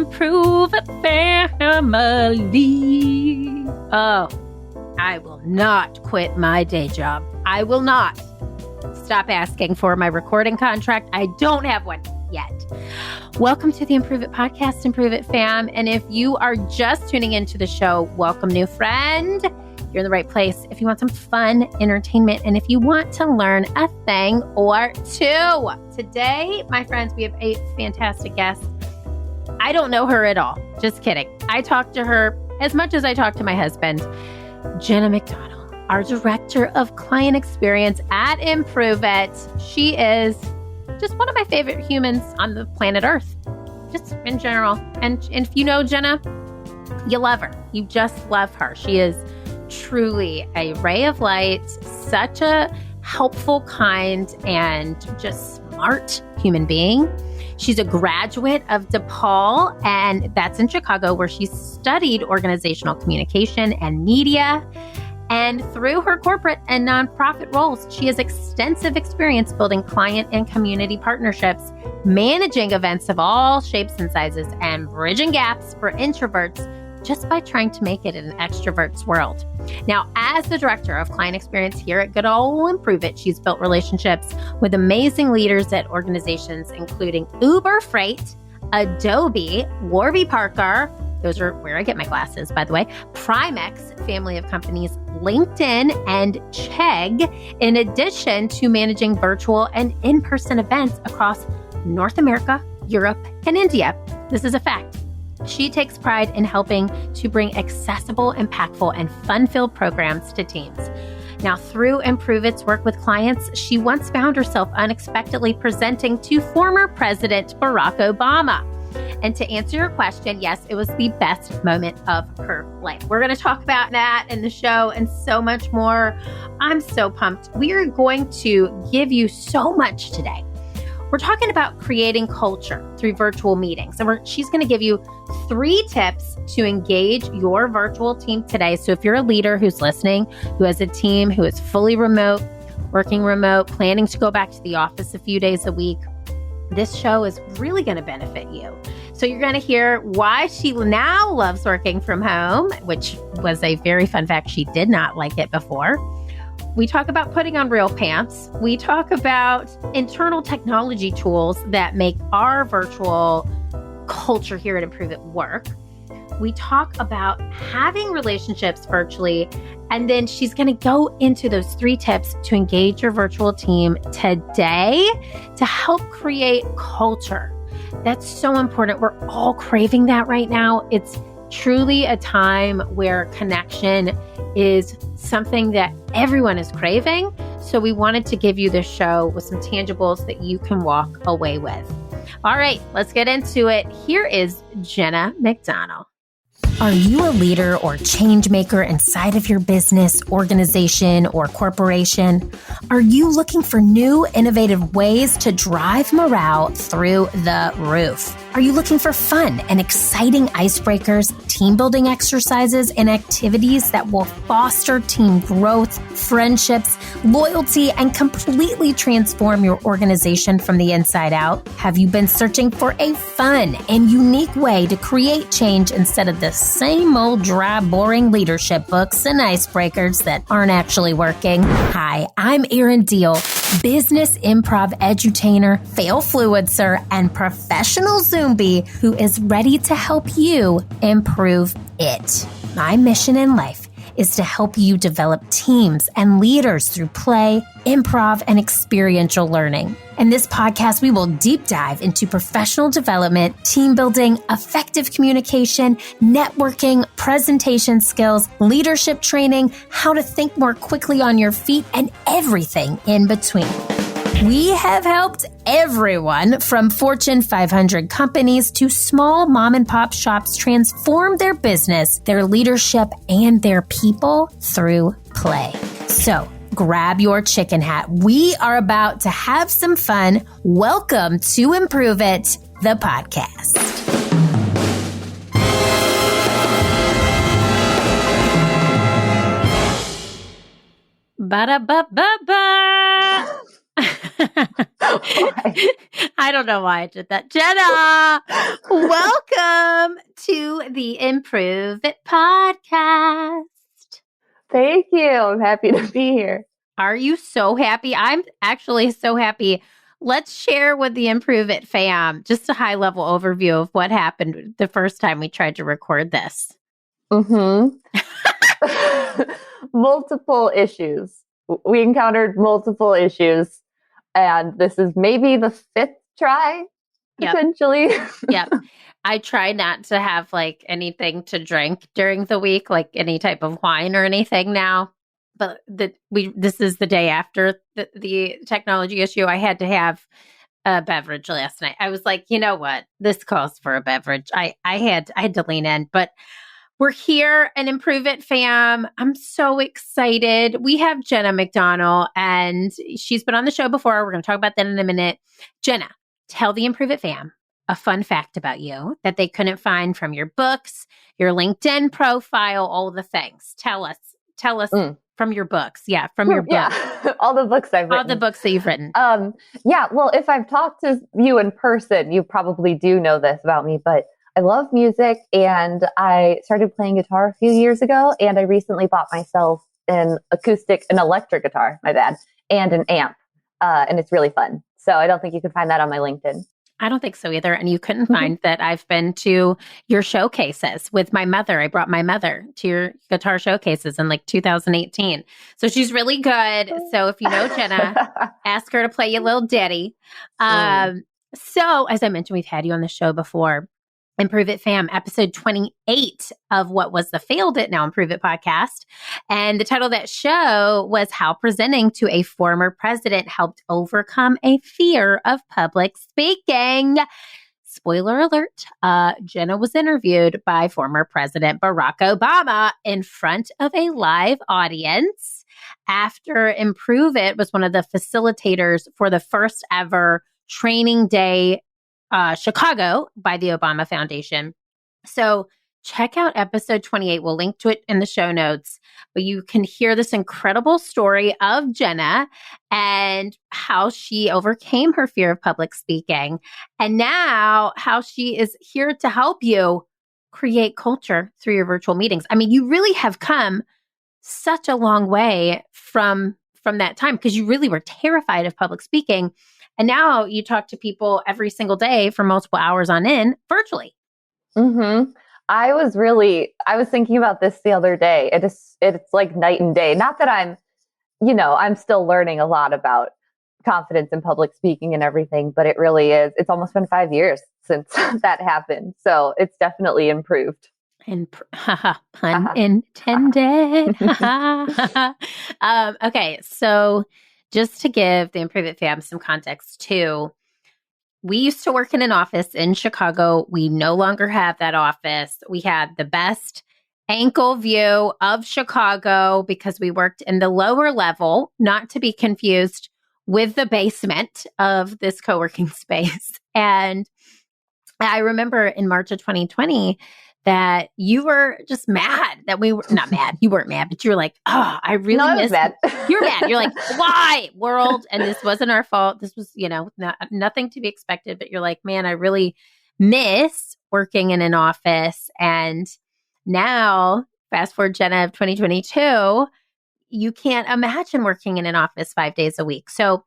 Improve It family. Oh, I will not quit my day job. I will not stop asking for my recording contract. I don't have one yet. Welcome to the Improve It podcast, Improve It fam. And if you are just tuning into the show, welcome, new friend. You're in the right place if you want some fun entertainment and if you want to learn a thing or two. Today, my friends, we have a fantastic guest. I don't know her at all. Just kidding. I talked to her as much as I talk to my husband. Jenna McDonnell, our Director of Client Experience at Improve It. She is just one of my favorite humans on the planet Earth, just in general. And if you know Jenna, you love her. You just love her. She is truly a ray of light, such a helpful, kind, and just smart human being. She's a graduate of DePaul, and that's in Chicago, where she studied organizational communication and media. And through her corporate and nonprofit roles, she has extensive experience building client and community partnerships, managing events of all shapes and sizes, and bridging gaps for introverts just by trying to make it an extrovert's world. Now, as the Director of Client Experience here at Good Ol' Improve It, she's built relationships with amazing leaders at organizations including Uber Freight, Adobe, Warby Parker, those are where I get my glasses, by the way, Primex, family of companies, LinkedIn, and Chegg, in addition to managing virtual and in-person events across North America, Europe, and India. This is a fact. She takes pride in helping to bring accessible, impactful, and fun-filled programs to teams. Now, through Improve It's work with clients, she once found herself unexpectedly presenting to former President Barack Obama. And to answer your question, yes, it was the best moment of her life. We're going to talk about that in the show and so much more. I'm so pumped. We are going to give you so much today. We're talking about creating culture through virtual meetings. And she's going to give you 3 tips to engage your virtual team today. So if you're a leader who's listening, who has a team who is fully remote, working remote, planning to go back to the office a few days a week, this show is really going to benefit you. So you're going to hear why she now loves working from home, which was a very fun fact. She did not like it before. We talk about putting on real pants. We talk about internal technology tools that make our virtual culture here at Improve It work. We talk about having relationships virtually, and then she's going to go into those 3 tips to engage your virtual team today to help create culture. That's so important. We're all craving that right now. It's truly a time where connection is something that everyone is craving. So we wanted to give you this show with some tangibles that you can walk away with. All right, let's get into it. Here is Jenna McDonnell. Are you a leader or change maker inside of your business, organization, or corporation? Are you looking for new, innovative ways to drive morale through the roof? Are you looking for fun and exciting icebreakers, team building exercises, and activities that will foster team growth, friendships, loyalty, and completely transform your organization from the inside out? Have you been searching for a fun and unique way to create change instead of the same old dry, boring leadership books and icebreakers that aren't actually working? Hi, I'm Erin Diehl, business improv edutainer, fail fluencer, and professional Zombie who is ready to help you improve it. My mission in life is to help you develop teams and leaders through play, improv, and experiential learning. In this podcast, we will deep dive into professional development, team building, effective communication, networking, presentation skills, leadership training, how to think more quickly on your feet, and everything in between. We have helped everyone from Fortune 500 companies to small mom and pop shops transform their business, their leadership, and their people through play. So grab your chicken hat. We are about to have some fun. Welcome to Improve It, the podcast. Ba-da-ba-ba-ba. I don't know why I did that. Jenna, welcome to the Improve It podcast. Thank you. I'm happy to be here. Are you so happy? I'm actually so happy. Let's share with the Improve It fam just a high level overview of what happened the first time we tried to record this. Multiple issues. We encountered multiple issues, and this is maybe the fifth try, potentially. Yep. I try not to have like anything to drink during the week, like any type of wine or anything now. But this is the day after the technology issue. I had to have a beverage last night. I was like, you know what? This calls for a beverage. I had to lean in, but we're here and Improve It fam. I'm so excited. We have Jenna McDonnell, and she's been on the show before. We're going to talk about that in a minute. Jenna, tell the Improve It fam a fun fact about you that they couldn't find from your books, your LinkedIn profile, all the things. Tell us from your books. Yeah, from your book. Yeah, all the books I've written. All the books that you've written. Yeah, well, if I've talked to you in person, you probably do know this about me, but I love music, and I started playing guitar a few years ago, and I recently bought myself an electric guitar, and an amp, and it's really fun. So I don't think you can find that on my LinkedIn. I don't think so either. And you couldn't find that I've been to your showcases with my mother. I brought my mother to your guitar showcases in like 2018. So she's really good. So if you know Jenna, ask her to play you a little ditty. So as I mentioned, we've had you on the show before. Improve It fam, episode 28 of what was the Failed It, Now Improve It podcast. And the title of that show was How Presenting to a Former President Helped Overcome a Fear of Public Speaking. Spoiler alert, Jenna was interviewed by former President Barack Obama in front of a live audience after Improve It was one of the facilitators for the first ever training day Chicago by the Obama Foundation. So check out episode 28. We'll link to it in the show notes, but you can hear this incredible story of Jenna and how she overcame her fear of public speaking, and now how she is here to help you create culture through your virtual meetings. I mean, you really have come such a long way from that time, because you really were terrified of public speaking. And now you talk to people every single day for multiple hours on end virtually. I was thinking about this the other day. It's like night and day. Not that I'm still learning a lot about confidence in public speaking and everything, but it really is. It's almost been 5 years since that happened. So it's definitely improved. And pun intended. Okay, so just to give the Improve It fam some context too, we used to work in an office in Chicago. We no longer have that office. We had the best ankle view of Chicago because we worked in the lower level, not to be confused with the basement of this co-working space. And I remember in March of 2020 that you were just mad that we were not mad. You weren't mad, but you were like, oh, I really miss mad. You're mad. You're like, why, world? And this wasn't our fault. This was, nothing to be expected. But you're like, man, I really miss working in an office. And now, fast forward, Jenna, of 2022, you can't imagine working in an office 5 days a week. So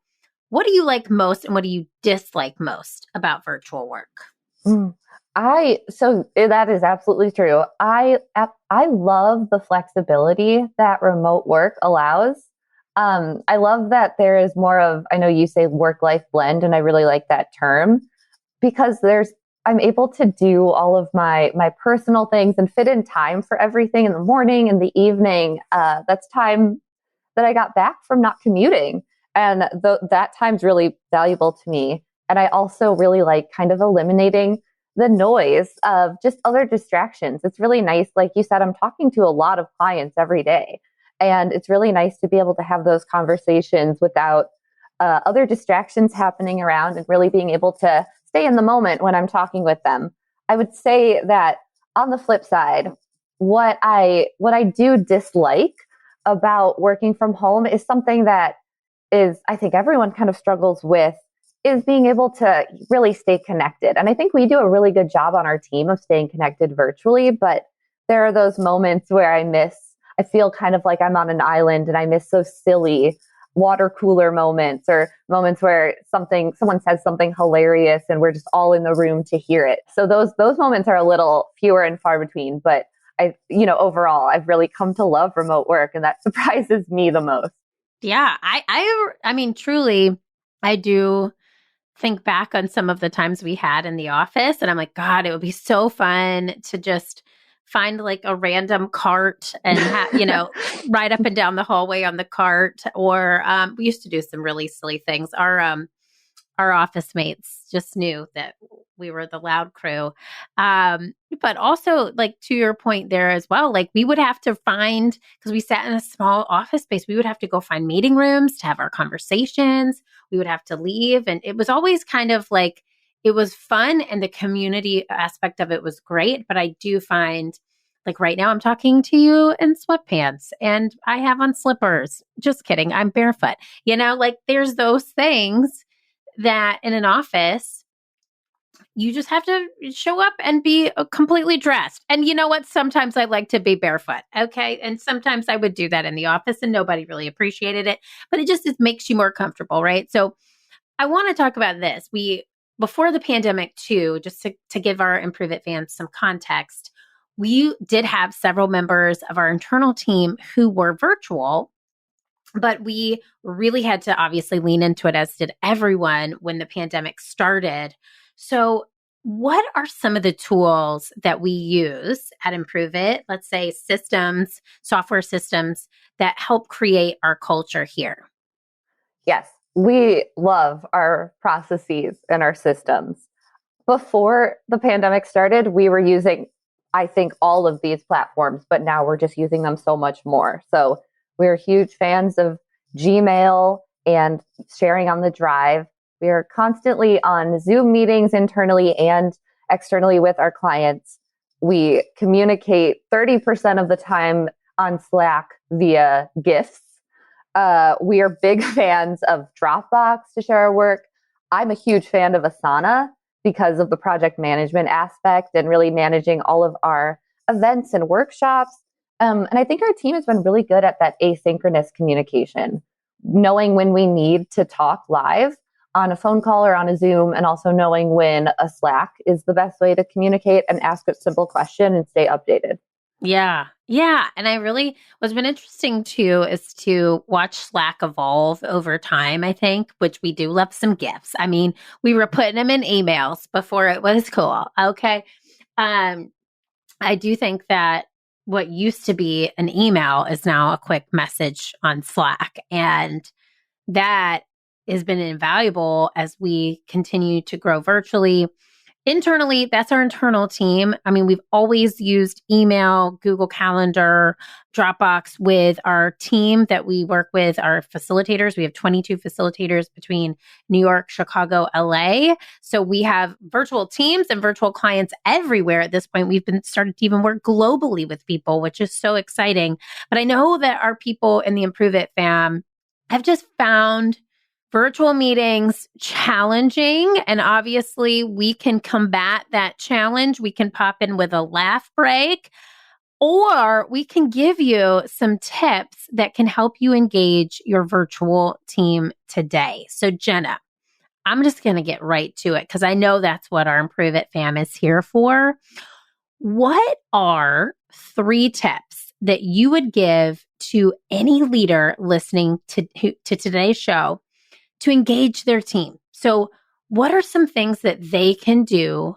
what do you like most and what do you dislike most about virtual work? So that is absolutely true. I love the flexibility that remote work allows. I love that there is more of, I know you say work-life blend, and I really like that term because I'm able to do all of my personal things and fit in time for everything in the morning and the evening. That's time that I got back from not commuting. And that time's really valuable to me. And I also really like kind of eliminating the noise of just other distractions. It's really nice. Like you said, I'm talking to a lot of clients every day, and it's really nice to be able to have those conversations without other distractions happening around and really being able to stay in the moment when I'm talking with them. I would say that on the flip side, what I do dislike about working from home is something that is, I think everyone kind of struggles with, is being able to really stay connected. And I think we do a really good job on our team of staying connected virtually, but there are those moments where I feel kind of like I'm on an island and I miss those silly water cooler moments, or moments where someone says something hilarious and we're just all in the room to hear it. So those moments are a little fewer and far between, but overall, I've really come to love remote work, and that surprises me the most. Yeah, I mean, truly, I do think back on some of the times we had in the office, and I'm like, God, it would be so fun to just find like a random cart and ride up and down the hallway on the cart. Or we used to do some really silly things. Our office mates just knew that we were the loud crew. But also, like, to your point there as well, like, we would have to find, because we sat in a small office space, we would have to go find meeting rooms to have our conversations. We would have to leave. And it was always kind of like, it was fun, and the community aspect of it was great. But I do find, like, right now I'm talking to you in sweatpants and I have on slippers. Just kidding. I'm barefoot. Like, there's those things that in an office, you just have to show up and be completely dressed. And you know what? Sometimes I like to be barefoot. Okay. And sometimes I would do that in the office and nobody really appreciated it, but it makes you more comfortable. Right. So I want to talk about this. Before the pandemic too, just to give our Improve It fans some context, we did have several members of our internal team who were virtual. But we really had to obviously lean into it, as did everyone, when the pandemic started. So what are some of the tools that we use at Improve It? Let's say software systems that help create our culture here. Yes, we love our processes and our systems. Before the pandemic started, we were using, I think, all of these platforms, but now we're just using them so much more. So we're huge fans of Gmail and sharing on the drive. We are constantly on Zoom meetings internally and externally with our clients. We communicate 30% of the time on Slack via GIFs. We are big fans of Dropbox to share our work. I'm a huge fan of Asana because of the project management aspect and really managing all of our events and workshops. And I think our team has been really good at that asynchronous communication, knowing when we need to talk live on a phone call or on a Zoom, and also knowing when a Slack is the best way to communicate and ask a simple question and stay updated. Yeah. Yeah. And what's been interesting too is to watch Slack evolve over time, I think, which we do love some GIFs. I mean, we were putting them in emails before it was cool. Okay. I do think that what used to be an email is now a quick message on Slack. And that has been invaluable as we continue to grow virtually. Internally, that's our internal team. I mean, we've always used email, Google Calendar, Dropbox with our team that we work with, our facilitators. We have 22 facilitators between New York, Chicago, LA. So we have virtual teams and virtual clients everywhere at this point. We've been started to even work globally with people, which is so exciting. But I know that our people in the Improve It fam have just found virtual meetings challenging, and obviously we can combat that challenge. We can pop in with a laugh break, or we can give you some tips that can help you engage your virtual team today. So Jenna, I'm just going to get right to it because I know that's what our Improve It fam is here for. What are 3 tips that you would give to any leader listening to today's show to engage their team? So what are some things that they can do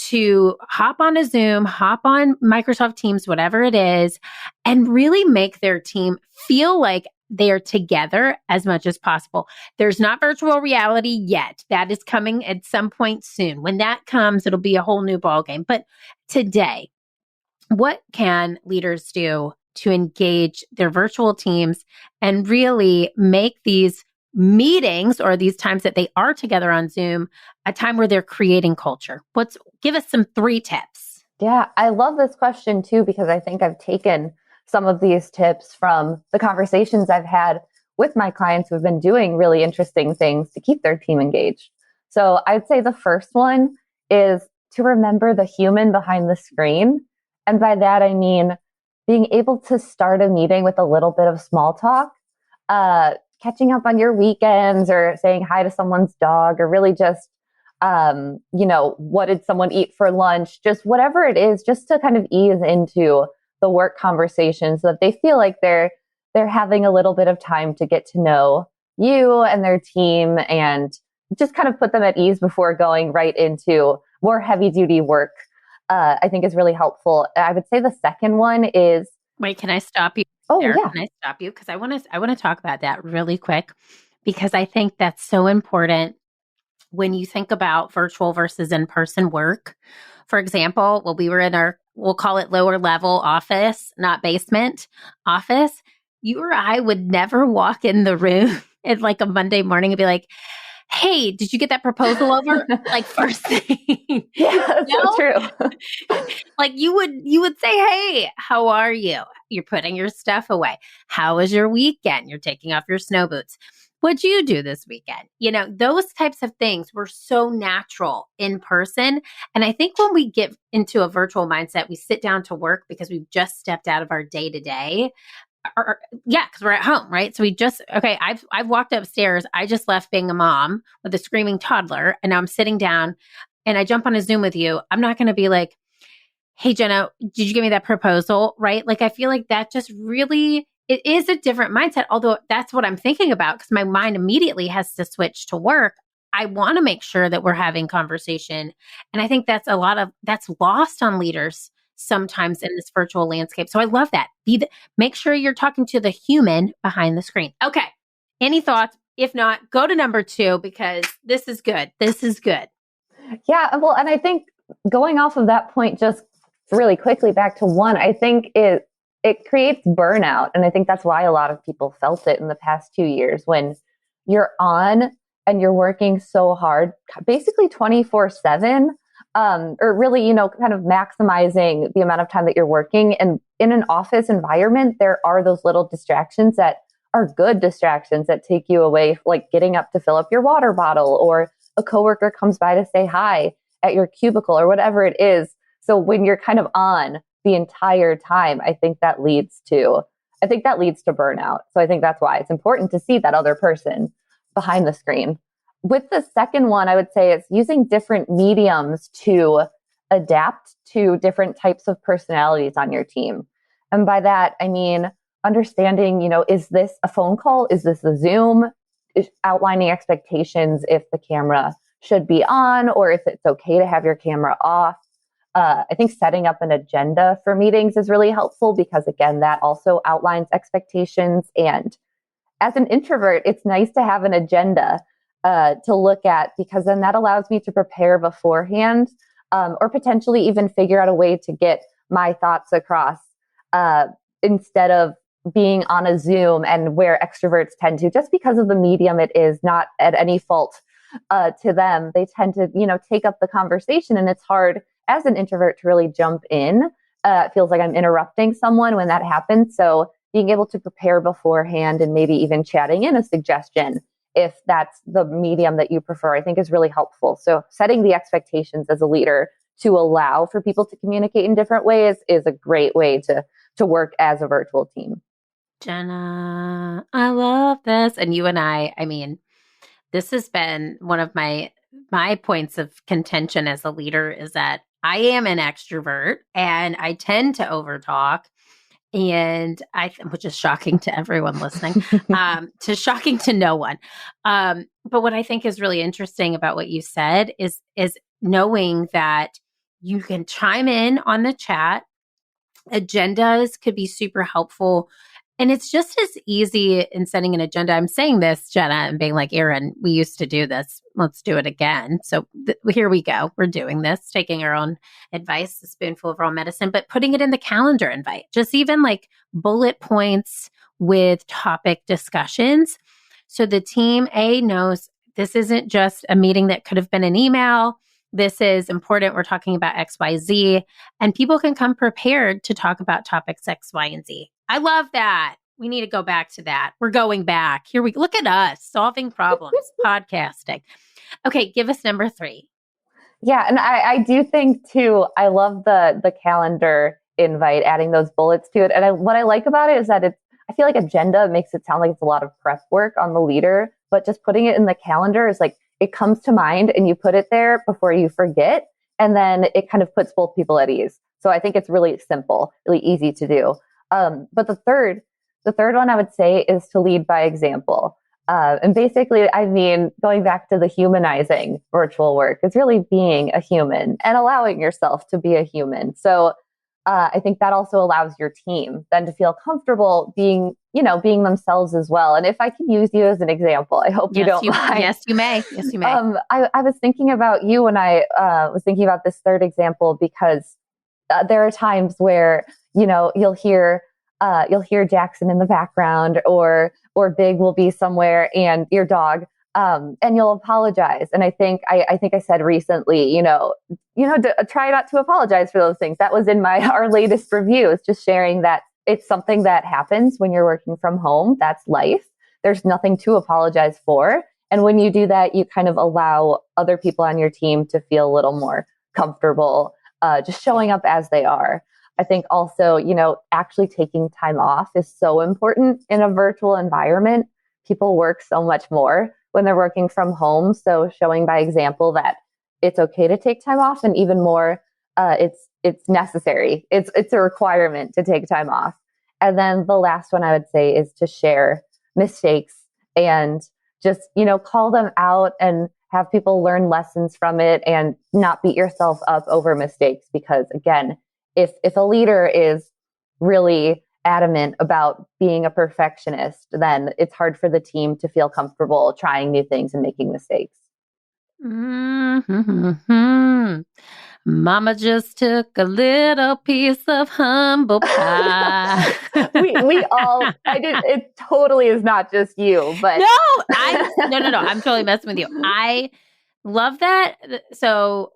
to hop on a Zoom, hop on Microsoft Teams, whatever it is, and really make their team feel like they are together as much as possible? There's not virtual reality yet. That is coming at some point soon. When that comes, it'll be a whole new ballgame. But today, what can leaders do to engage their virtual teams and really make these meetings, or these times that they are together on Zoom, a time where they're creating culture? Give us some 3 tips. Yeah, I love this question too, because I think I've taken some of these tips from the conversations I've had with my clients who've been doing really interesting things to keep their team engaged. So I'd say the first one is to remember the human behind the screen. And by that, I mean being able to start a meeting with a little bit of small talk, catching up on your weekends or saying hi to someone's dog, or really just, what did someone eat for lunch? Just whatever it is, just to kind of ease into the work conversation so that they feel like they're having a little bit of time to get to know you and their team, and just kind of put them at ease before going right into more heavy duty work. I think is really helpful. I would say the second one is. Wait, can I stop you? Oh, there? yeah. Can I stop you? Because I want to talk about that really quick, because I think that's so important when you think about virtual versus in-person work. For example, when we were in we'll call it lower level office, not basement office, you or I would never walk in the room at like a Monday morning and be like, hey, did you get that proposal over? Like first thing. Yeah, that's so true. Like you would say, hey, how are you? You're putting your stuff away. How was your weekend? You're taking off your snow boots. What'd you do this weekend? Those types of things were so natural in person. And I think when we get into a virtual mindset, we sit down to work because we've just stepped out of our day to day. Because we're at home, right? So I've walked upstairs. I just left being a mom with a screaming toddler, and now I'm sitting down and I jump on a Zoom with you. I'm not going to be like, hey, Jenna, did you give me that proposal? Right? Like, I feel like that just really, it is a different mindset, although that's what I'm thinking about because my mind immediately has to switch to work. I want to make sure that we're having conversation. And I think that's lost on leaders sometimes in this virtual landscape. So I love that. Make sure you're talking to the human behind the screen. Okay. Any thoughts? If not, go to number 2 because this is good. This is good. Yeah. Well, and I think going off of that point, just really quickly back to 1, I think it creates burnout. And I think that's why a lot of people felt it in the past 2 years when you're on and you're working so hard, basically 24/7. Or really, kind of maximizing the amount of time that you're working. And in an office environment, there are those little distractions that are good distractions that take you away, like getting up to fill up your water bottle, or a coworker comes by to say hi at your cubicle, or whatever it is. So when you're kind of on the entire time, I think that leads to burnout. So I think that's why it's important to see that other person behind the screen. With the second one, I would say it's using different mediums to adapt to different types of personalities on your team. And by that, I mean understanding, is this a phone call? Is this a Zoom? Outlining expectations if the camera should be on or if it's okay to have your camera off. I think setting up an agenda for meetings is really helpful because, again, that also outlines expectations. And as an introvert, it's nice to have an agenda to look at, because then that allows me to prepare beforehand, or potentially even figure out a way to get my thoughts across instead of being on a Zoom, and where extroverts tend to, just because of the medium it is, not at any fault to them, they tend to, take up the conversation, and it's hard as an introvert to really jump in. It feels like I'm interrupting someone when that happens. So being able to prepare beforehand and maybe even chatting in a suggestion, if that's the medium that you prefer, I think is really helpful. So setting the expectations as a leader to allow for people to communicate in different ways is a great way to work as a virtual team. Jenna, I love this. And you and I mean, this has been one of my points of contention as a leader, is that I am an extrovert and I tend to overtalk. And which is shocking to everyone listening, shocking to no one. But what I think is really interesting about what you said is knowing that you can chime in on the chat. Agendas could be super helpful. And it's just as easy in setting an agenda. I'm saying this, Jenna, and being like, Erin, we used to do this. Let's do it again. So here we go. We're doing this, taking our own advice, a spoonful of raw medicine, but putting it in the calendar invite, just even like bullet points with topic discussions. So the team knows this isn't just a meeting that could have been an email. This is important. We're talking about X, Y, Z, and people can come prepared to talk about topics X, Y, and Z. I love that. We need to go back to that. We're going back. Here we look at us solving problems, podcasting. Okay, give us number 3. Yeah, and I do think too, I love the calendar invite, adding those bullets to it. And what I like about it is that I feel like agenda makes it sound like it's a lot of prep work on the leader, but just putting it in the calendar is like, it comes to mind and you put it there before you forget. And then it kind of puts both people at ease. So I think it's really simple, really easy to do. But the third one I would say is to lead by example. And basically, I mean, going back to the humanizing virtual work, it's really being a human and allowing yourself to be a human. So I think that also allows your team then to feel comfortable being themselves as well. And if I can use you as an example, I hope you don't mind. Yes, you may. Yes, you may. I was thinking about you when I was thinking about this third example, because there are times where, you'll hear Jackson in the background, or Big will be somewhere and your dog, and you'll apologize. And I think I said recently, try not to apologize for those things. That was in our latest review. It's just sharing that it's something that happens when you're working from home. That's life. There's nothing to apologize for. And when you do that, you kind of allow other people on your team to feel a little more comfortable, just showing up as they are. I think also, actually taking time off is so important in a virtual environment. People work so much more when they're working from home. So showing by example that it's okay to take time off, and even more, it's necessary. It's a requirement to take time off. And then the last one I would say is to share mistakes and just, call them out and have people learn lessons from it, and not beat yourself up over mistakes. Because again, if a leader is really adamant about being a perfectionist, then it's hard for the team to feel comfortable trying new things and making mistakes. Mm-hmm. Mama just took a little piece of humble pie. It totally is not just you, but no, I'm totally messing with you. I love that. So,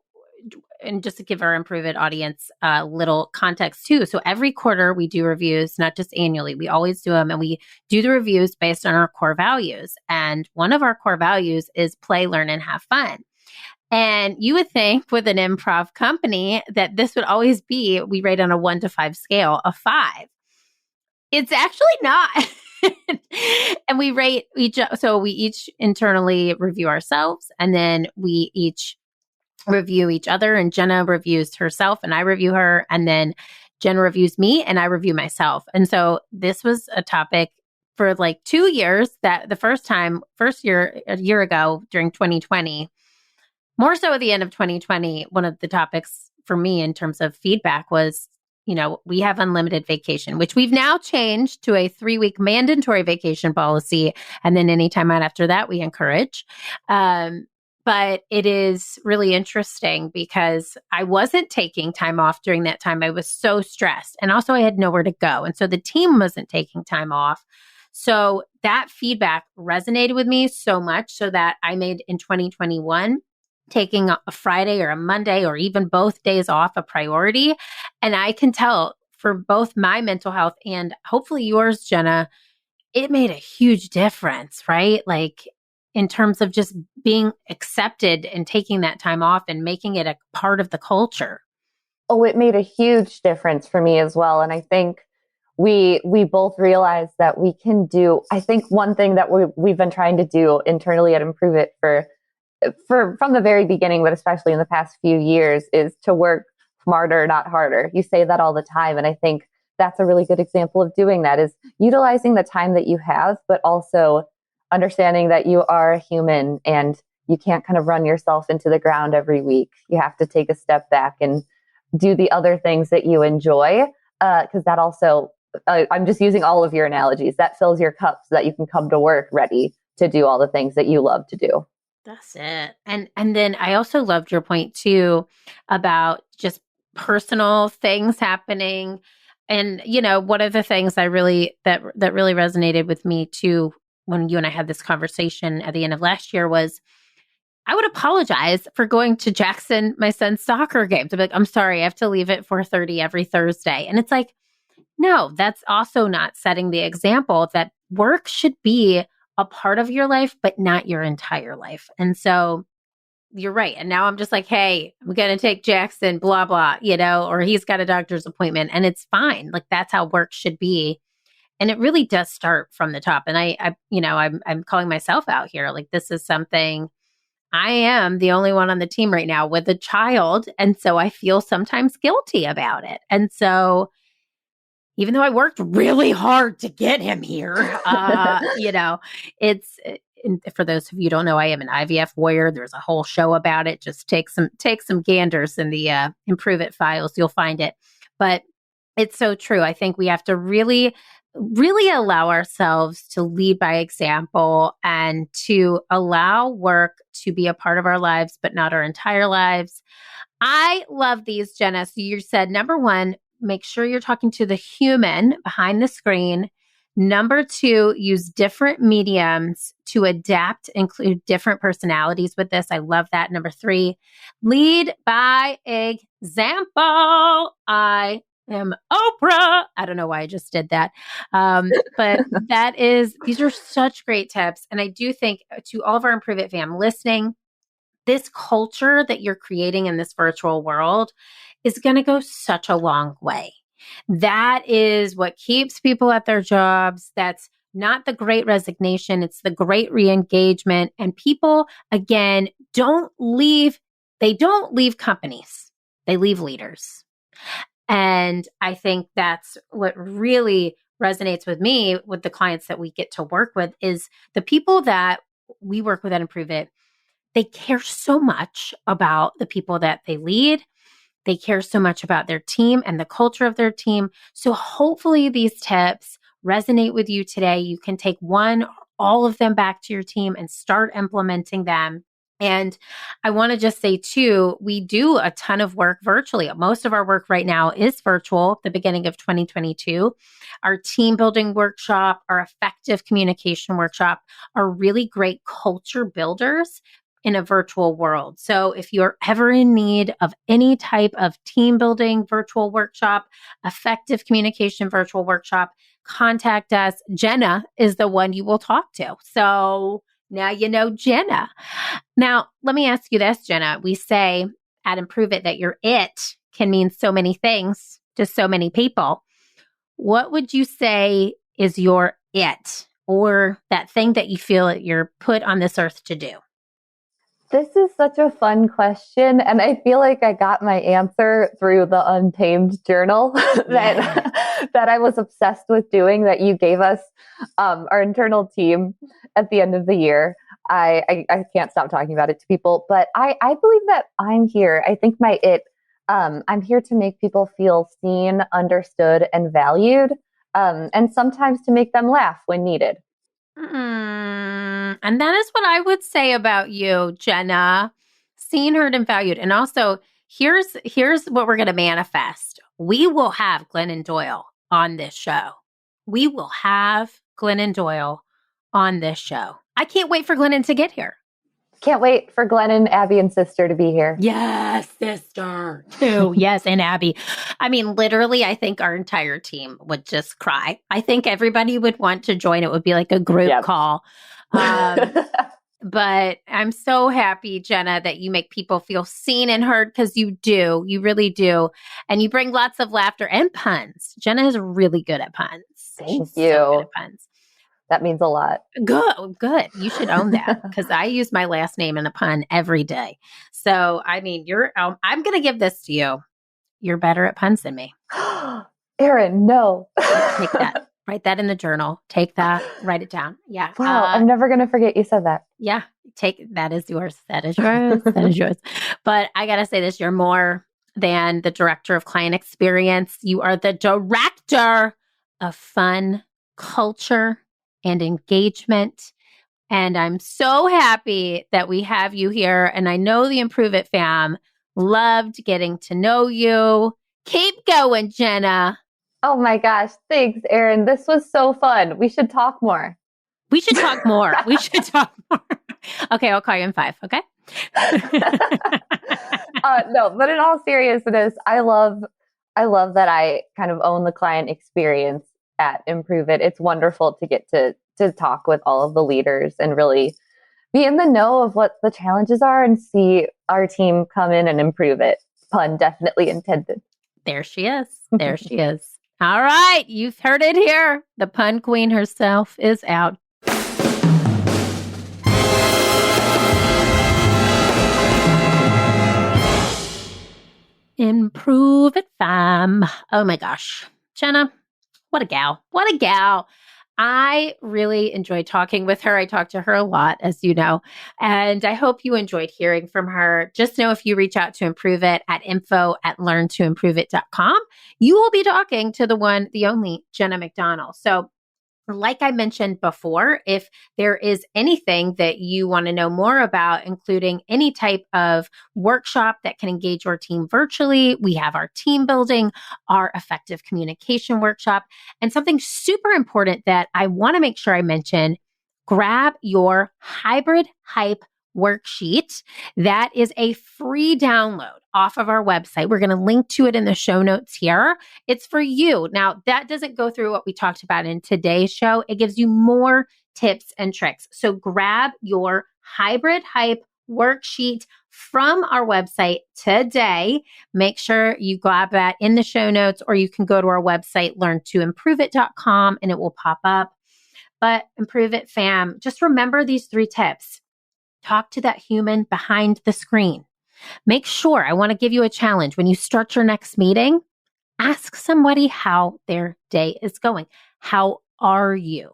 and just to give our Improve It audience a little context too. So every quarter we do reviews, not just annually. We always do them, and we do the reviews based on our core values. And one of our core values is play, learn, and have fun. And you would think with an improv company that this would always be, we rate on a 1 to 5 scale, a 5. It's actually not. And we rate so we each internally review ourselves, and then we each review each other, and Jenna reviews herself and I review her, and then Jenna reviews me and I review myself. And so this was a topic for like 2 years, that the first year, a year ago during 2020, more so at the end of 2020, one of the topics for me in terms of feedback was, we have unlimited vacation, which we've now changed to a 3-week mandatory vacation policy. And then any time out after that, we encourage. But it is really interesting because I wasn't taking time off during that time. I was so stressed. And also I had nowhere to go. And so the team wasn't taking time off. So that feedback resonated with me so much, so that I made in 2021 taking a Friday or a Monday or even both days off a priority. And I can tell for both my mental health and hopefully yours, Jenna, it made a huge difference, right? Like in terms of just being accepted and taking that time off and making it a part of the culture. Oh, it made a huge difference for me as well. And I think we both realized that we can do, I think one thing that we've been trying to do internally at Improve It from the very beginning, but especially in the past few years, is to work smarter, not harder. You say that all the time. And I think that's a really good example of doing that, is utilizing the time that you have, but also understanding that you are a human and you can't kind of run yourself into the ground every week. You have to take a step back and do the other things that you enjoy. Because that also, I'm just using all of your analogies, that fills your cup so that you can come to work ready to do all the things that you love to do. That's it. And then I also loved your point too about just personal things happening. And, one of the things that really resonated with me too, when you and I had this conversation at the end of last year, was I would apologize for going to Jackson, my son's soccer games. I'd be like, I'm sorry, I have to leave at 4:30 every Thursday. And it's like, No, that's also not setting the example that work should be a part of your life, but not your entire life. And so you're right. And now I'm just like, hey, I'm going to take Jackson, blah, blah, or he's got a doctor's appointment, and it's fine. Like, that's how work should be. And it really does start from the top. And I'm calling myself out here. Like, this is something, I am the only one on the team right now with a child. And so I feel sometimes guilty about it. And so even though I worked really hard to get him here, it's, for those of you who don't know, I am an IVF warrior. There's a whole show about it. Just take some ganders in the Improve It files. You'll find it. But it's so true. I think we have to really allow ourselves to lead by example and to allow work to be a part of our lives, but not our entire lives. I love these, Jenna. So you said, number one, make sure you're talking to the human behind the screen. Number two, use different mediums to adapt, include different personalities with this. I love that. Number three, lead by example. I am Oprah. I don't know why I just did that. But these are such great tips. And I do think, to all of our Improve It fam listening, this culture that you're creating in this virtual world is going to go such a long way. That is what keeps people at their jobs. That's not the great resignation. It's the great re-engagement. And people, again, don't leave companies. They leave leaders. And I think that's what really resonates with me, with the clients that we get to work with, is the people that we work with at Improve It. They care so much about the people that they lead. They care so much about their team and the culture of their team. So hopefully these tips resonate with you today. You can take one or all of them back to your team and start implementing them. And I want to just say too, we do a ton of work virtually. Most of our work right now is virtual at the beginning of 2022. Our team building workshop, our effective communication workshop are really great culture builders in a virtual world. So if you're ever in need of any type of team building virtual workshop, effective communication virtual workshop, contact us. Jenna is the one you will talk to. So now you know Jenna. Now, let me ask you this, Jenna. We say at Improve It that your it can mean so many things to so many people. What would you say is your it, or that thing that you feel that you're put on this earth to do? This is such a fun question. And I feel like I got my answer through the Untamed journal that I was obsessed with doing, that you gave us, our internal team at the end of the year. I can't stop talking about it to people, but I believe that I'm here. I think my it, I'm here to make people feel seen, understood, and valued, and sometimes to make them laugh when needed. And that is what I would say about you, Jenna. Seen, heard, and valued. And also, here's what we're going to manifest. We will have Glennon Doyle on this show. We will have Glennon Doyle on this show. I can't wait for Glennon to get here. Can't wait for Glennon, Abby, and sister to be here. Yes, sister too. Yes, and Abby. I mean, literally, I think our entire team would just cry. I think everybody would want to join. It would be like a group call. But I'm so happy, Jenna, that you make people feel seen and heard, because you do. You really do. And you bring lots of laughter and puns. Jenna is really good at puns. Thank She's you. So good at puns. That means a lot. Good. You should own that, because I use my last name in a pun every day. So, I mean, I'm going to give this to you. You're better at puns than me. Erin, no. Take that. Write that in the journal. Take that. Write it down. Yeah. Wow. I'm never going to forget you said that. Yeah. That is yours. That is yours. That is yours. But I got to say this, you're more than the director of client experience. You are the director of fun, culture, and engagement. And I'm so happy that we have you here. And I know the Improve It fam loved getting to know you. Keep going, Jenna. Oh my gosh. Thanks, Erin. This was so fun. We should talk more. We should talk more. Okay, I'll call you in 5. Okay. No, but in all seriousness, I love I love that I kind of own the client experience at Improve It. It's wonderful to get to talk with all of the leaders and really be in the know of what the challenges are and see our team come in and improve it. Pun definitely intended. There she is. There she is. All right. You've heard it here. The pun queen herself is out. Improve it, fam. Oh my gosh. Jenna, what a gal. What a gal. I really enjoyed talking with her. I talk to her a lot, as you know, and I hope you enjoyed hearing from her. Just know if you reach out to Improve It at info@learntoimproveit.com, you will be talking to the one, the only Jenna McDonnell. So like I mentioned before, if there is anything that you want to know more about, including any type of workshop that can engage your team virtually, we have our team building, our effective communication workshop, and something super important that I want to make sure I mention, grab your hybrid hype worksheet. That is a free download off of our website. We're going to link to it in the show notes here. It's for you. Now, that doesn't go through what we talked about in today's show. It gives you more tips and tricks. So grab your hybrid hype worksheet from our website today. Make sure you grab that in the show notes, or you can go to our website, learntoimproveit.com, and it will pop up. But Improve It fam, just remember these 3 tips. Talk to that human behind the screen. Make sure, I want to give you a challenge. When you start your next meeting, ask somebody how their day is going. How are you?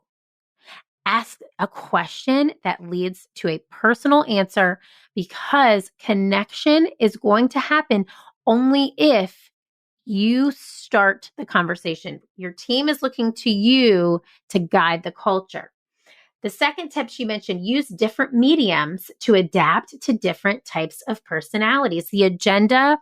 Ask a question that leads to a personal answer, because connection is going to happen only if you start the conversation. Your team is looking to you to guide the culture. The second tip she mentioned, use different mediums to adapt to different types of personalities. The agenda,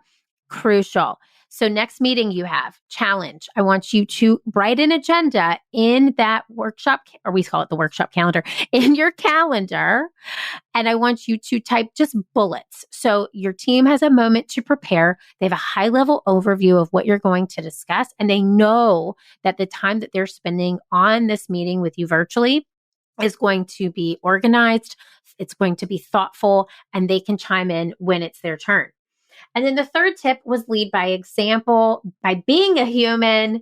crucial. So next meeting you have, challenge. I want you to write an agenda in that workshop, or we call it the workshop calendar, in your calendar. And I want you to type just bullets. So your team has a moment to prepare. They have a high-level overview of what you're going to discuss. And they know that the time that they're spending on this meeting with you virtually is going to be organized, it's going to be thoughtful, and they can chime in when it's their turn. And then the third tip was lead by example. By being a human,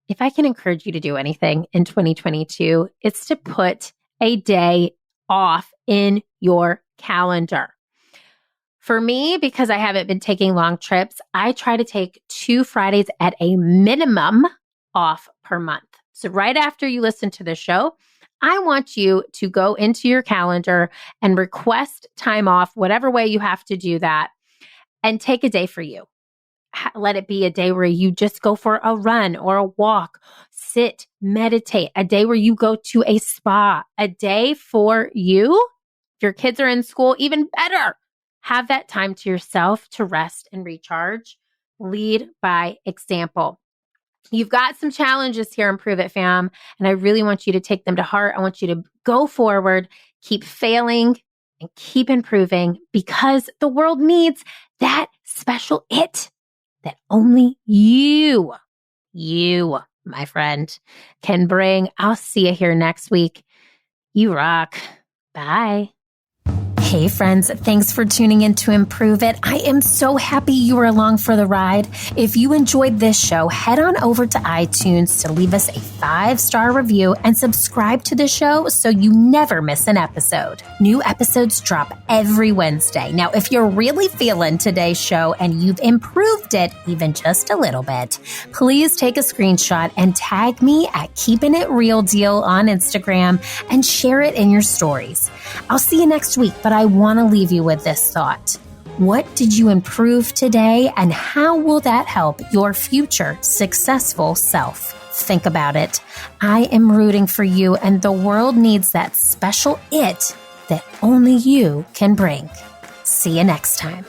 if I can encourage you to do anything in 2022, it's to put a day off in your calendar. For me, because I haven't been taking long trips, I try to take 2 Fridays at a minimum off per month. So right after you listen to the show, I want you to go into your calendar and request time off, whatever way you have to do that, and take a day for you. Let it be a day where you just go for a run or a walk, sit, meditate, a day where you go to a spa, a day for you. If your kids are in school, even better. Have that time to yourself to rest and recharge. Lead by example. You've got some challenges here, Improve It fam, and I really want you to take them to heart. I want you to go forward, keep failing, and keep improving, because the world needs that special it that only you, my friend, can bring. I'll see you here next week. You rock. Bye. Hey friends, thanks for tuning in to Improve It. I am so happy you were along for the ride. If you enjoyed this show, head on over to iTunes to leave us a 5-star review and subscribe to the show so you never miss an episode. New episodes drop every Wednesday. Now, if you're really feeling today's show and you've improved it even just a little bit, please take a screenshot and tag me at Keeping It Real Deal on Instagram and share it in your stories. I'll see you next week, but I want to leave you with this thought. What did you improve today, and how will that help your future successful self? Think about it. I am rooting for you, and the world needs that special it that only you can bring. See you next time.